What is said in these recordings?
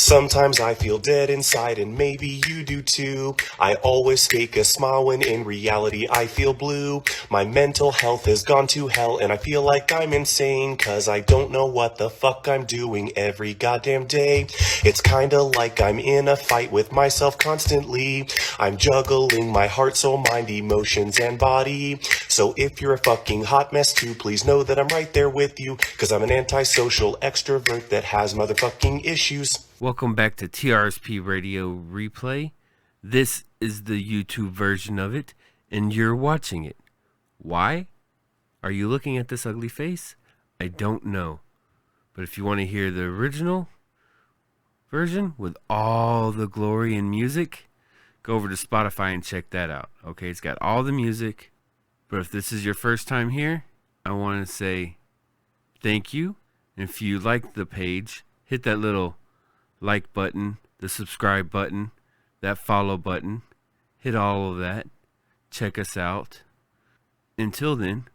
Sometimes I feel dead inside and maybe you do too. I always fake a smile when in reality I feel blue. My mental health has gone to hell and I feel like I'm insane, cause I don't know what the fuck I'm doing every goddamn day. It's kinda like I'm in a fight with myself constantly. I'm juggling my heart, soul, mind, emotions, and body. So if you're a fucking hot mess too, please know that I'm right there with you, cause I'm an antisocial extrovert that has motherfucking issues. Welcome back to TRSP Radio Replay. This is the YouTube version of it, and you're watching it. Why? Are you looking at this ugly face? I don't know. But if you want to hear the original version with all the glory and music, go over to Spotify and check that out. Okay, it's got all the music. But if this is your first time here, I want to say thank you. And if you like the page, hit that little like button, the subscribe button, that follow button. Hit all of that. Check us out. Until then,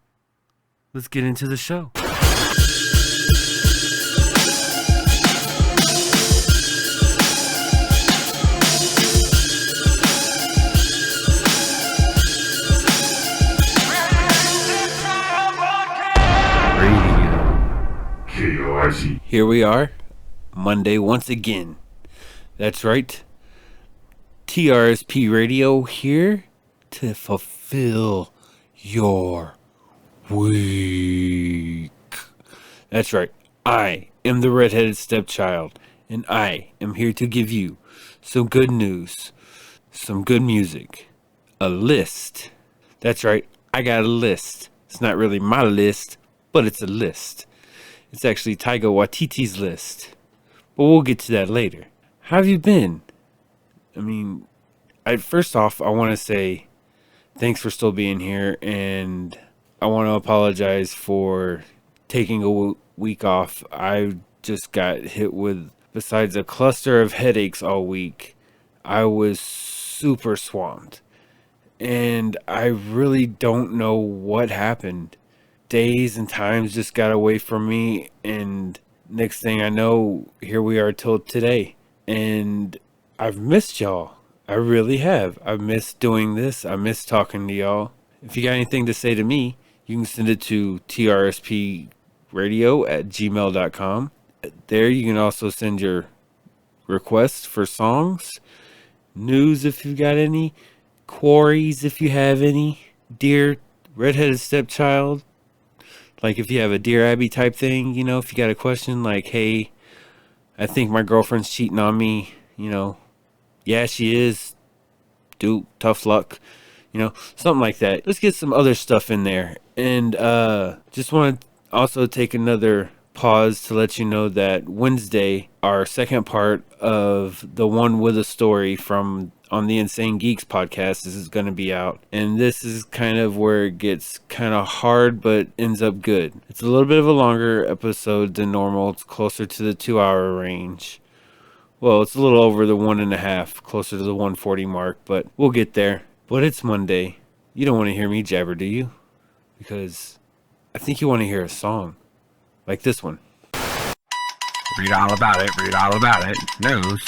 let's get into the show. Here we are, Monday once again. That's right. TRSP Radio here to fulfill your week. That's right. I am the redheaded stepchild, and I am here to give you some good news, some good music, a list. That's right. I got a list. It's not really my list, but it's a list. It's actually Taika Waititi's list. But we'll get to that later. How have you been? First off, I want to say thanks for still being here. And I want to apologize for taking a week off. I just got hit with, besides a cluster of headaches all week, I was super swamped. And I really don't know what happened. Days and times just got away from me, and next thing I know, here we are till today. And I've missed y'all. I really have. I've missed doing this. I miss talking to y'all. If you got anything to say to me, you can send it to trspradio@gmail.com. There you can also send your requests for songs, news if you've got any, queries if you have any, dear redheaded stepchild. Like if you have a Dear Abby type thing, if you got a question like, hey, I think my girlfriend's cheating on me, yeah, she is, dude, tough luck, something like that. Let's get some other stuff in there. And just want to also take another pause to let you know that Wednesday, our second part of the One with a Story on the Insane Geeks podcast is going to be out. And this is kind of where it gets kind of hard, but ends up good. It's a little bit of a longer episode than normal. It's closer to the 2-hour range. Well, it's a little over the 1.5, closer to the 140 mark, but we'll get there. But it's Monday. You don't want to hear me jabber, do you? Because I think you want to hear a song. Like this one. Read all about it. Read all about it. News.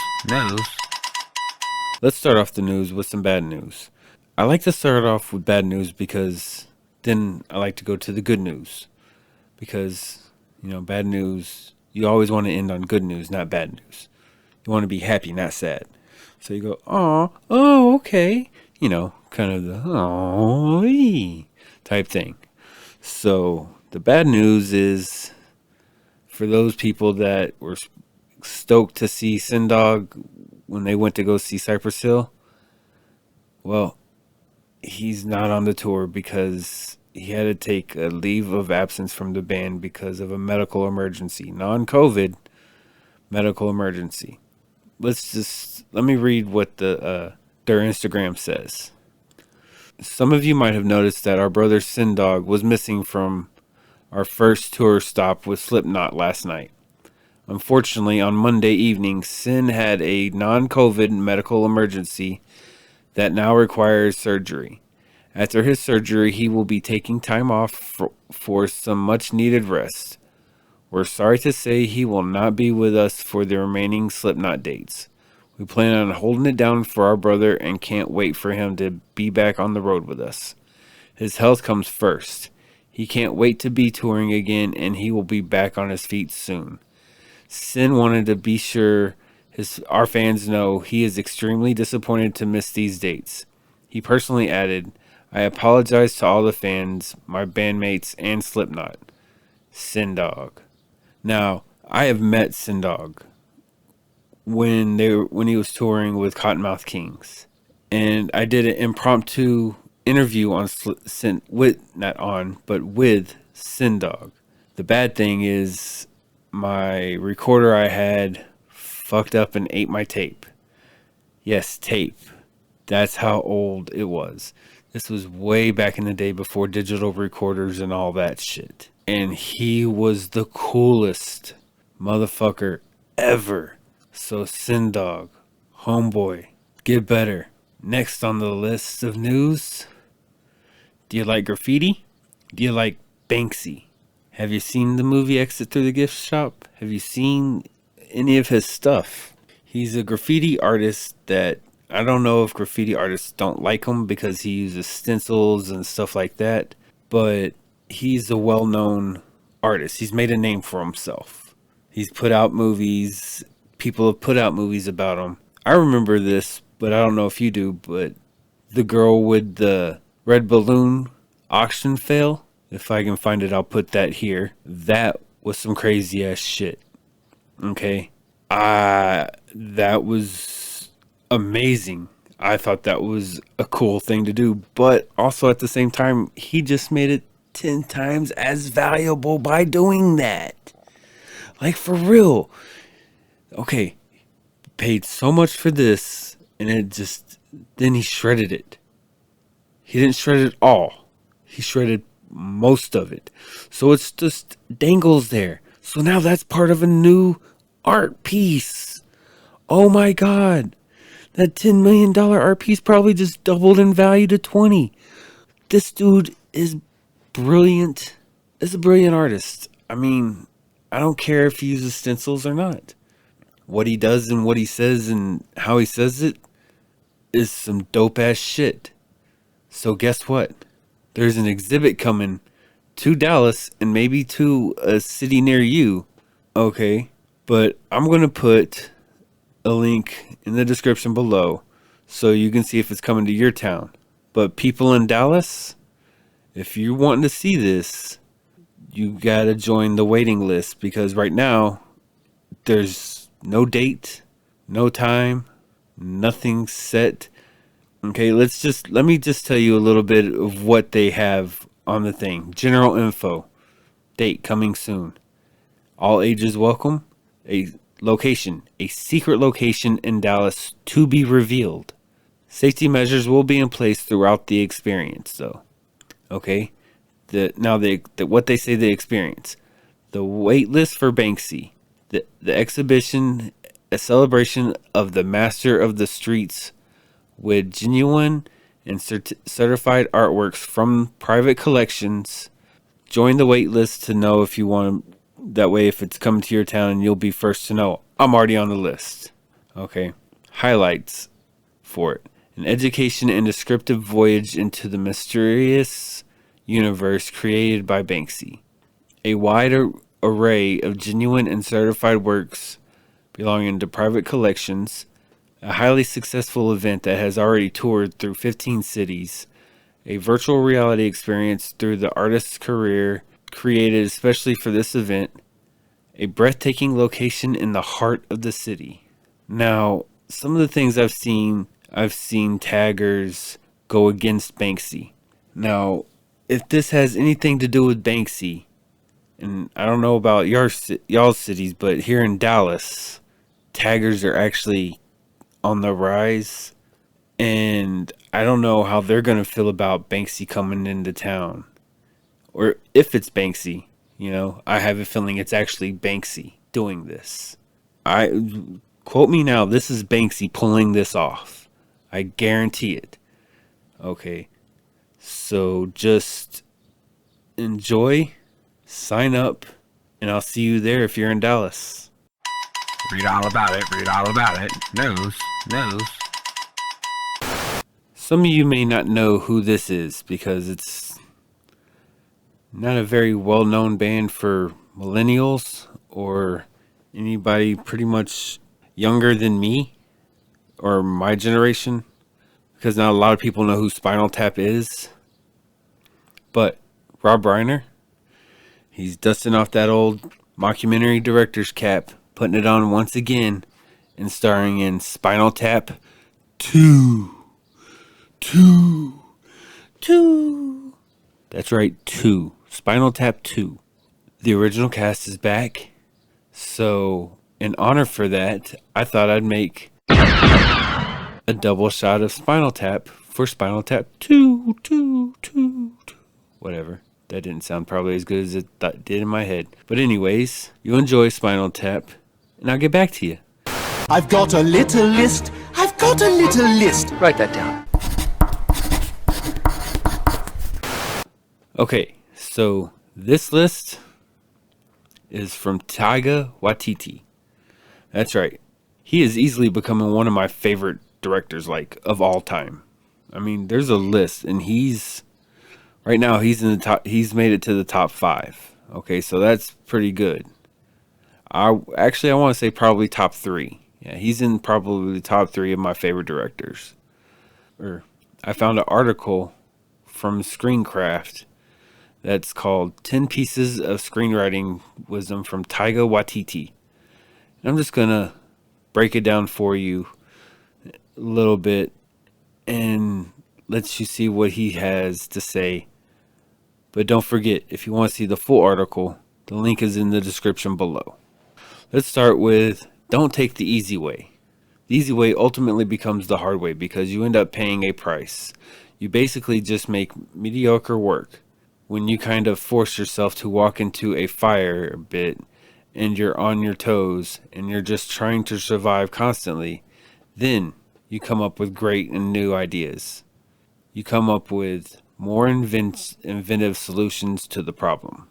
Let's start off the news with some bad news. I like to start off with bad news because then I like to go to the good news. Because, bad news, you always want to end on good news, not bad news. You want to be happy, not sad. So you go, oh, okay. Kind of the, type thing. So the bad news is for those people that were stoked to see Sen Dog when they went to go see Cypress Hill, well, he's not on the tour because he had to take a leave of absence from the band because of a medical emergency, non-COVID medical emergency. Let me read what their Instagram says. Some of you might have noticed that our brother Sen Dog was missing from our first tour stop with Slipknot last night. Unfortunately, on Monday evening, Sen had a non-COVID medical emergency that now requires surgery. After his surgery, he will be taking time off for some much-needed rest. We're sorry to say he will not be with us for the remaining Slipknot dates. We plan on holding it down for our brother and can't wait for him to be back on the road with us. His health comes first. He can't wait to be touring again, and he will be back on his feet soon. Sen wanted to be sure our fans know he is extremely disappointed to miss these dates. He personally added, I apologize to all the fans, my bandmates, and Slipknot. Sen Dog. Now, I have met Sen Dog when he was touring with Cottonmouth Kings, and I did an impromptu interview on with Sen Dog. The bad thing is my recorder I had fucked up and ate my tape. Yes, tape. That's how old it was. This was way back in the day before digital recorders and all that shit. And he was the coolest motherfucker ever. So Sen Dog, homeboy, get better. Next on the list of news, do you like graffiti? Do you like Banksy? Have you seen the movie Exit Through the Gift Shop? Have you seen any of his stuff? He's a graffiti artist that I don't know if graffiti artists don't like him because he uses stencils and stuff like that, but he's a well-known artist. He's made a name for himself. He's put out movies. People have put out movies about him. I remember this, but I don't know if you do, but the girl with the red balloon auction fail, if I can find it, I'll put that here. That was some crazy ass shit. Okay. That was amazing. I thought that was a cool thing to do, but also at the same time, he just made it 10 times as valuable by doing that. Like, for real. Okay. Paid so much for this, and then he shredded it. He didn't shred it all. He shredded most of it. So it's just dangles there. So now that's part of a new art piece. Oh my God. That $10 million art piece probably just doubled in value to 20. This dude is brilliant. Is a brilliant artist. I mean, I don't care if he uses stencils or not. What he does and what he says and how he says it is some dope ass shit. So guess what? There's an exhibit coming to Dallas and maybe to a city near you. Okay, but I'm going to put a link in the description below so you can see if it's coming to your town. But people in Dallas, if you're wanting to see this, you got to join the waiting list because right now there's no date, no time, nothing set. Okay, let me just tell you a little bit of what they have on the thing. General info. Date coming soon. All ages welcome. A secret location in Dallas to be revealed. Safety measures will be in place throughout the experience, though. Okay? What they say the experience. The wait list for Banksy. The exhibition, a celebration of the master of the streets with genuine and certified artworks from private collections. Join the wait list to know if you want to. That way, if it's coming to your town, you'll be first to know. I'm already on the list. Okay. Highlights for it. An education and descriptive voyage into the mysterious universe created by Banksy. A wide array of genuine and certified works belonging to private collections. A highly successful event that has already toured through 15 cities. A virtual reality experience through the artist's career created especially for this event. A breathtaking location in the heart of the city. Now, some of the things I've seen taggers go against Banksy. Now, if this has anything to do with Banksy, and I don't know about y'all's cities, but here in Dallas, taggers are actually on the rise, and I don't know how they're going to feel about Banksy coming into town. Or if it's Banksy, I have a feeling it's actually Banksy doing this. Quote me now, this is Banksy pulling this off. I guarantee it. Okay. So just enjoy, sign up, And I'll see you there if you're in Dallas. Read all about it. Read all about it. News. News. Some of you may not know who this is because it's not a very well-known band for millennials or anybody pretty much younger than me or my generation, because not a lot of people know who Spinal Tap is. But Rob Reiner, he's dusting off that old mockumentary director's cap, putting it on once again, and starring in Spinal Tap 2. That's right, 2. Spinal Tap 2. The original cast is back. So, in honor for that, I thought I'd make a double shot of Spinal Tap for Spinal Tap 2. Whatever. That didn't sound probably as good as it did in my head. But anyways, you enjoy Spinal Tap, and I'll get back to you. I've got a little list. I've got a little list. Write that down. Okay, so this list is from Taika Waititi. That's right. He is easily becoming one of my favorite directors, like, of all time. I mean, there's a list, and right now he's in the top. He's made it to the top 5. Okay, so that's pretty good. I want to say probably top 3. Yeah, he's in probably the top 3 of my favorite directors. I found an article from Screencraft that's called 10 Pieces of Screenwriting Wisdom from Taika Waititi. And I'm just going to break it down for you a little bit and let you see what he has to say. But don't forget, if you want to see the full article, the link is in the description below. Let's start with, don't take the easy way. The easy way ultimately becomes the hard way because you end up paying a price. You basically just make mediocre work when you kind of force yourself to walk into a fire a bit and you're on your toes and you're just trying to survive constantly. Then you come up with great and new ideas. You come up with more inventive solutions to the problem.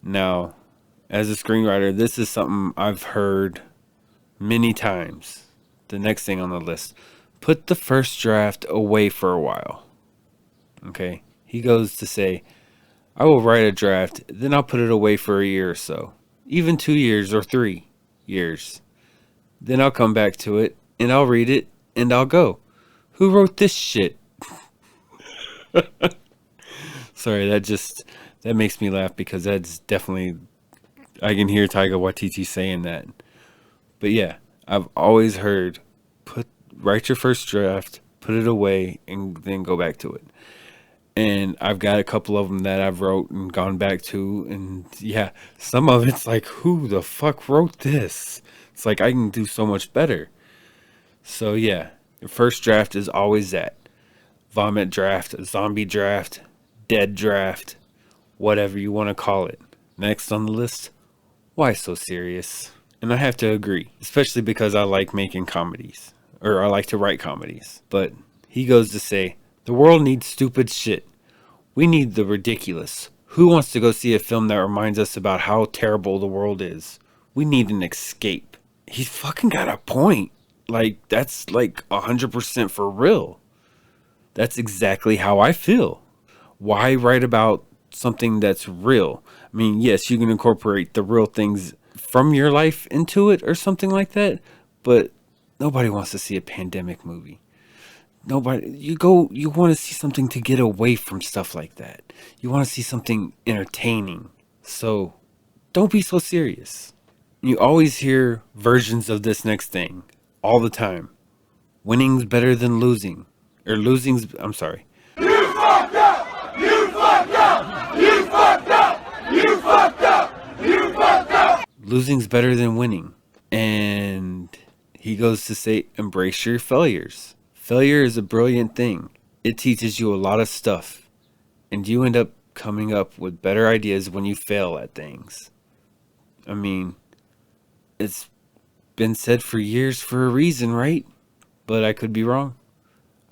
Now, as a screenwriter, this is something I've heard many times. The next thing on the list, put the first draft away for a while. Okay, he goes to say, I will write a draft, then I'll put it away for a year or so, even 2 years or 3 years. Then I'll come back to it, and I'll read it, and I'll go, who wrote this shit? Sorry, that makes me laugh because that's definitely, I can hear Taika Waititi saying that. But yeah, I've always heard, write your first draft, put it away, and then go back to it. And I've got a couple of them that I've wrote and gone back to. And yeah, some of it's like, who the fuck wrote this? It's like, I can do so much better. So yeah, your first draft is always that. Vomit draft, zombie draft, dead draft, whatever you want to call it. Next on the list, why so serious? And I have to agree, especially because I like making comedies. Or I like to write comedies. But he goes to say, the world needs stupid shit. We need the ridiculous. Who wants to go see a film that reminds us about how terrible the world is? We need an escape. He's fucking got a point. Like, that's like 100% for real. That's exactly how I feel. Why write about something that's real? I mean, yes, you can incorporate the real things from your life into it or something like that, but nobody wants to see a pandemic movie. Nobody, you want to see something to get away from stuff like that. You want to see something entertaining. So don't be so serious. You always hear versions of this next thing all the time. Winning's better than losing. Or losing's, I'm sorry. You fucked up! You fucked up! You fucked up! You fucked up! You fucked up! Losing's better than winning. And he goes to say, embrace your failures. Failure is a brilliant thing. It teaches you a lot of stuff. And you end up coming up with better ideas when you fail at things. I mean, it's been said for years for a reason, right? But I could be wrong.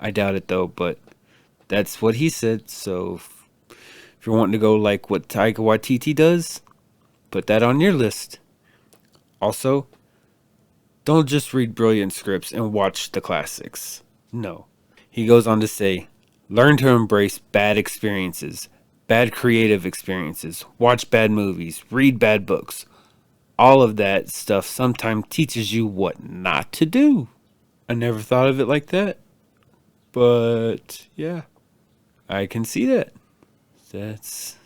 I doubt it though, but that's what he said. So if you're wanting to go like what Taika Waititi does, Put that on your list. Also, don't just read brilliant scripts and watch the classics. No. He goes on to say, learn to embrace bad experiences, bad creative experiences, watch bad movies, read bad books. All of that stuff sometimes teaches you what not to do. I never thought of it like that. But yeah, I can see that. That's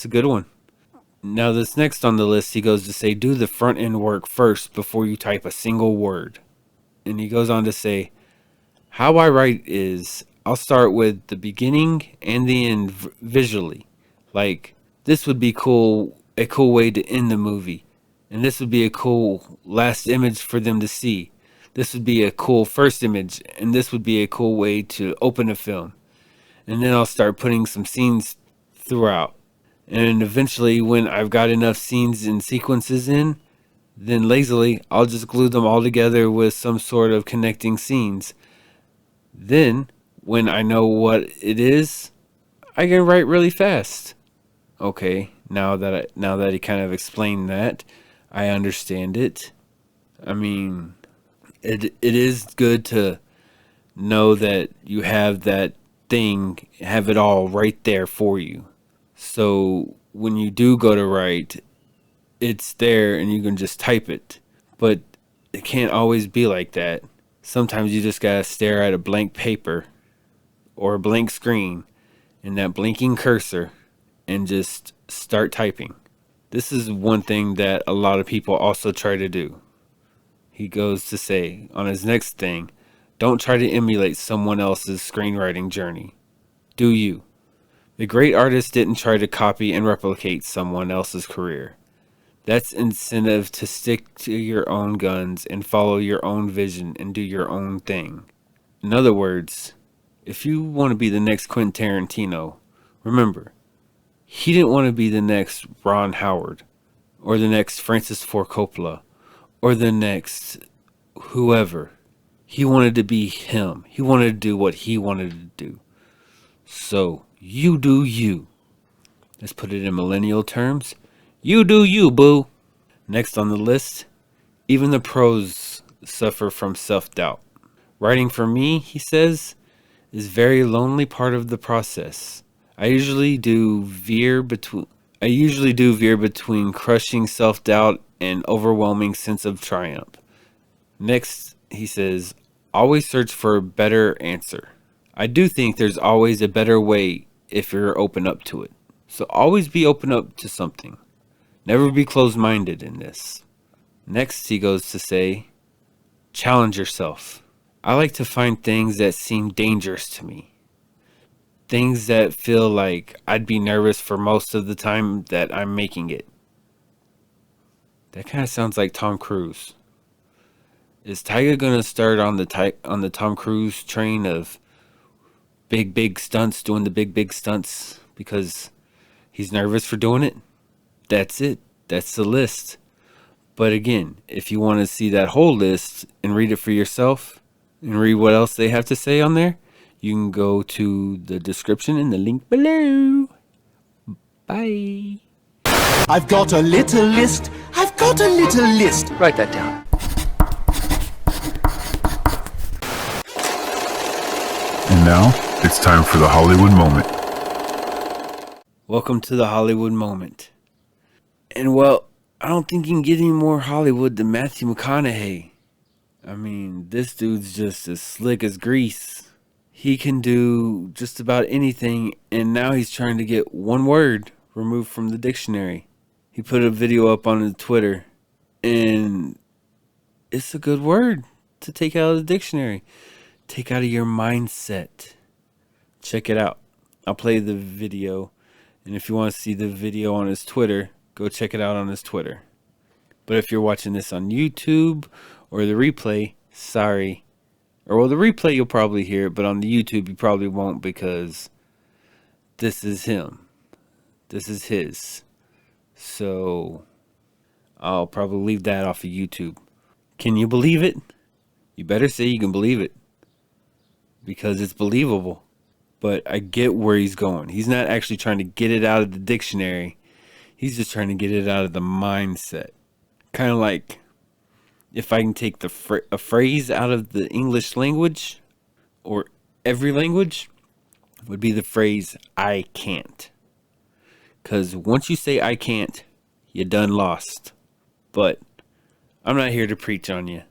a good one. Now this next on the list, he goes to say, do the front end work first before you type a single word. And he goes on to say, how I write is, I'll start with the beginning and the end visually. Like, this would be a cool way to end the movie. And this would be a cool last image for them to see. This would be a cool first image. And this would be a cool way to open a film. And then I'll start putting some scenes throughout. And eventually, when I've got enough scenes and sequences in, then lazily, I'll just glue them all together with some sort of connecting scenes. Then, when I know what it is, I can write really fast. Okay, now that he kind of explained that, I understand it. I mean, it is good to know that you have that thing, have it all right there for you. So when you do go to write, it's there and you can just type it. But it can't always be like that. Sometimes you just gotta stare at a blank paper or a blank screen and that blinking cursor and just start typing. This is one thing that a lot of people also try to do. He goes to say on his next thing, don't try to emulate someone else's screenwriting journey. Do you? The great artist didn't try to copy and replicate someone else's career. That's incentive to stick to your own guns and follow your own vision and do your own thing. In other words, if you want to be the next Quentin Tarantino, remember, he didn't want to be the next Ron Howard or the next Francis Ford Coppola or the next whoever. He wanted to be him. He wanted to do what he wanted to do. So, you do you. Let's put it in millennial terms. You do you, boo. Next on the list, even the pros suffer from self-doubt. Writing for me, he says, is very lonely part of the process. I usually do veer between crushing self-doubt and overwhelming sense of triumph. Next, he says, always search for a better answer. I do think there's always a better way if you're open up to it. So always be open up to something. Never be closed-minded in this. Next, he goes to say, challenge yourself. I like to find things that seem dangerous to me. Things that feel like I'd be nervous for most of the time that I'm making it. That kind of sounds like Tom Cruise. Is Taika gonna start on the Tom Cruise train of big stunts, doing the big stunts because he's nervous for doing it? That's it. That's the list. But again, if you want to see that whole list and read it for yourself and read what else they have to say on there, you can go to the description in the link below. Bye. I've got a little list. I've got a little list. Write that down. And now, it's time for the Hollywood moment. Welcome to the Hollywood moment. And well, I don't think you can get any more Hollywood than Matthew McConaughey. I mean, this dude's just as slick as grease. He can do just about anything, and now he's trying to get one word removed from the dictionary. He put a video up on his Twitter, and it's a good word to take out of the dictionary. Take out of your mindset. Check it out. I'll play the video, and if you want to see the video on his Twitter, go check it out on his Twitter. But if you're watching this on YouTube or the replay, sorry. Or well, the replay you'll probably hear it, but on the YouTube you probably won't because this is him. This is his. So I'll probably leave that off of YouTube. Can you believe it? You better say you can believe it. Because it's believable. But I get where he's going. He's not actually trying to get it out of the dictionary. He's just trying to get it out of the mindset. Kind of like if I can take a phrase out of the English language or every language, would be the phrase I can't. Because once you say I can't, you done lost. But I'm not here to preach on you.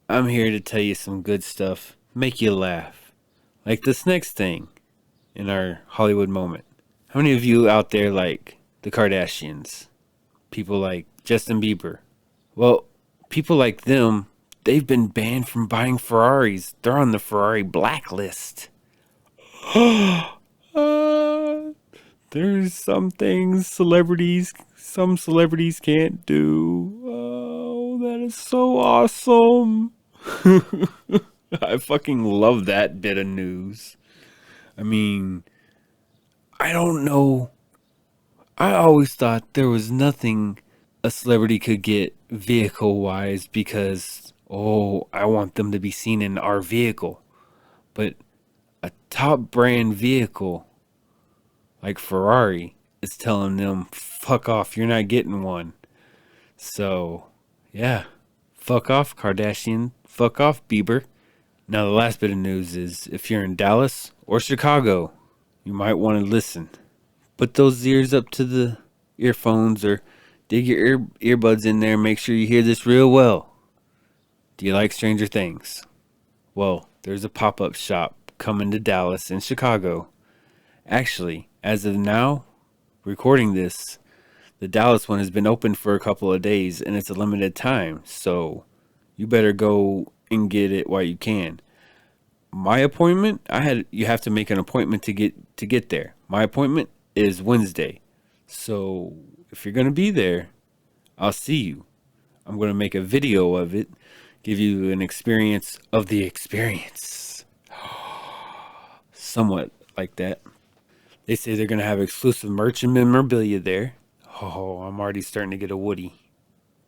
I'm here to tell you some good stuff, make you laugh. Like this next thing in our Hollywood moment. How many of you out there like the Kardashians? People like Justin Bieber. Well, people like them, they've been banned from buying Ferraris. They're on the Ferrari blacklist. There's some things some celebrities can't do. Oh, that is so awesome. I fucking love that bit of news. I mean, I don't know. I always thought there was nothing a celebrity could get vehicle-wise because, I want them to be seen in our vehicle. But a top brand vehicle like Ferrari is telling them, fuck off, you're not getting one. So, yeah, fuck off, Kardashian. Fuck off, Bieber. Now, the last bit of news is if you're in Dallas or Chicago, you might want to listen. Put those ears up to the earphones or dig your earbuds in there and make sure you hear this real well. Do you like Stranger Things? Well, there's a pop-up shop coming to Dallas and Chicago. Actually, as of now, recording this, the Dallas one has been open for a couple of days and it's a limited time, so you better go and get it while you can. My appointment, you have to make an appointment to get there. My appointment is Wednesday. So if you're going to be there, I'll see you. I'm going to make a video of it, give you an experience of the experience. Somewhat like that. They say they're going to have exclusive merch and memorabilia there. Oh, I'm already starting to get a Woody.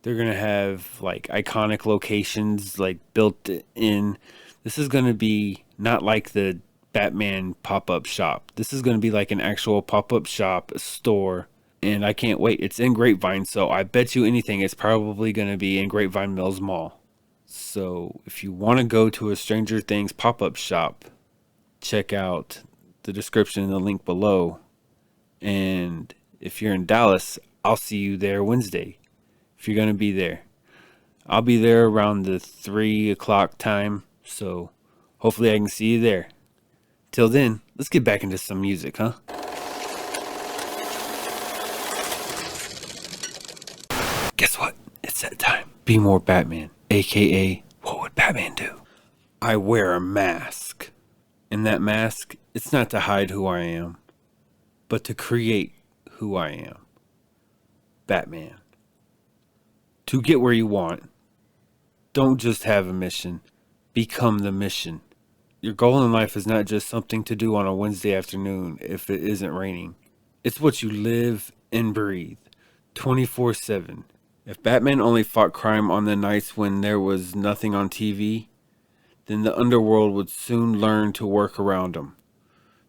They're going to have like iconic locations like built in. This is going to be not like the Batman pop-up shop. This is going to be like an actual pop-up shop, a store. And I can't wait. It's in Grapevine, so I bet you anything it's probably going to be in Grapevine Mills Mall. So if you want to go to a Stranger Things pop-up shop, check out the description and the link below. And if you're in Dallas, I'll see you there Wednesday. If you're going to be there. I'll be there around the 3 o'clock time. So hopefully I can see you there. Till then, let's get back into some music, huh? Guess what? It's that time. Be more Batman. AKA, what would Batman do? I wear a mask. And that mask, it's not to hide who I am, but to create who I am. Batman. To get where you want, don't just have a mission. Become the mission. Your goal in life is not just something to do on a Wednesday afternoon if it isn't raining. It's what you live and breathe 24/7. If Batman only fought crime on the nights when there was nothing on TV, then the underworld would soon learn to work around him.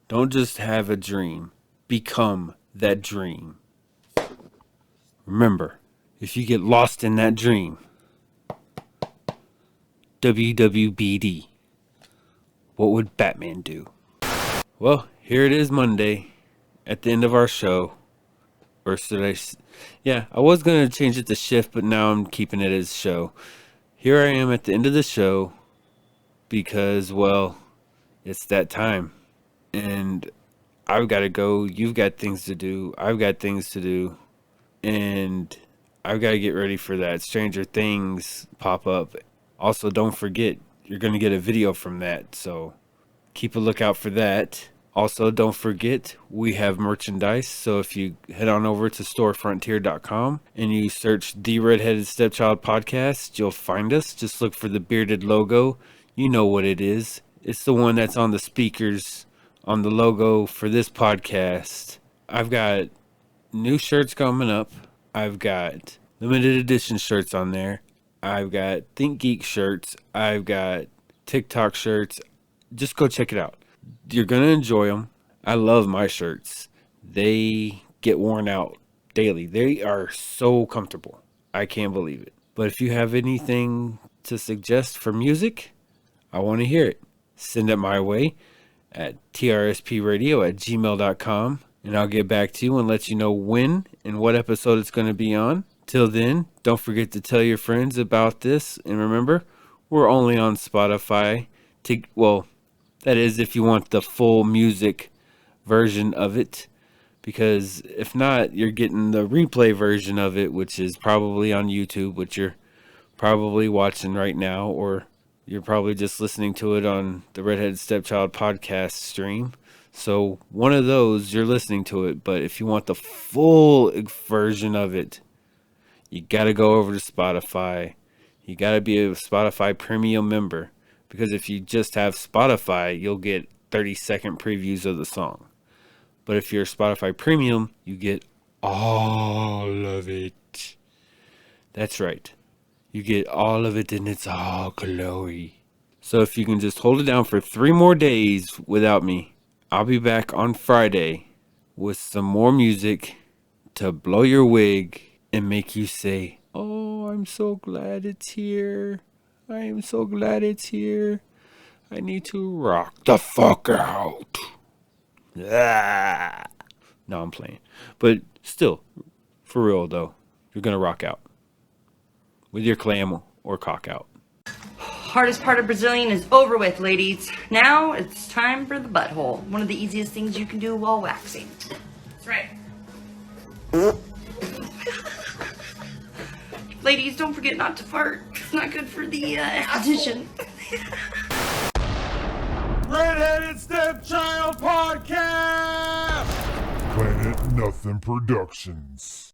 Don't just have a dream. Become that dream. Remember, if you get lost in that dream, WWBD. What would Batman do? Well, here it is Monday at the end of our show. Or should I was going to change it to shift, but now I'm keeping it as show. Here I am at the end of the show because, well, it's that time. And I've got to go. You've got things to do. I've got things to do. And I've got to get ready for that Stranger Things pop-up. Also, don't forget, you're going to get a video from that, so keep a lookout for that. Also, don't forget, we have merchandise, so if you head on over to storefrontier.com and you search The Redheaded Stepchild Podcast, you'll find us. Just look for the bearded logo. You know what it is. It's the one that's on the speakers on the logo for this podcast. I've got new shirts coming up. I've got limited edition shirts on there. I've got Think Geek shirts. I've got TikTok shirts. Just go check it out. You're going to enjoy them. I love my shirts. They get worn out daily. They are so comfortable. I can't believe it. But if you have anything to suggest for music, I want to hear it. Send it my way at trspradio@gmail.com, and I'll get back to you and let you know when and what episode it's going to be on. Till then, don't forget to tell your friends about this. And remember, we're only on Spotify. That is if you want the full music version of it. Because if not, you're getting the replay version of it, which is probably on YouTube, which you're probably watching right now, or you're probably just listening to it on the Redheaded Stepchild podcast stream. So one of those, you're listening to it. But if you want the full version of it, you got to go over to Spotify. You got to be a Spotify premium member. Because if you just have Spotify, you'll get 30-second previews of the song. But if you're Spotify Premium, you get all of it. That's right. You get all of it in its all glory. So if you can just hold it down for 3 more days without me, I'll be back on Friday with some more music to blow your wig and make you say, "Oh, I'm so glad it's here. I am so glad it's here. I need to rock the fuck out." Ah. No, I'm playing. But still, for real though, you're going to rock out. With your clam or cock out. Hardest part of Brazilian is over with, ladies. Now it's time for the butthole. One of the easiest things you can do while waxing. That's right. Ladies, don't forget not to fart. It's not good for the esthetician. Redheaded Stepchild Podcast! Planet Nothing Productions.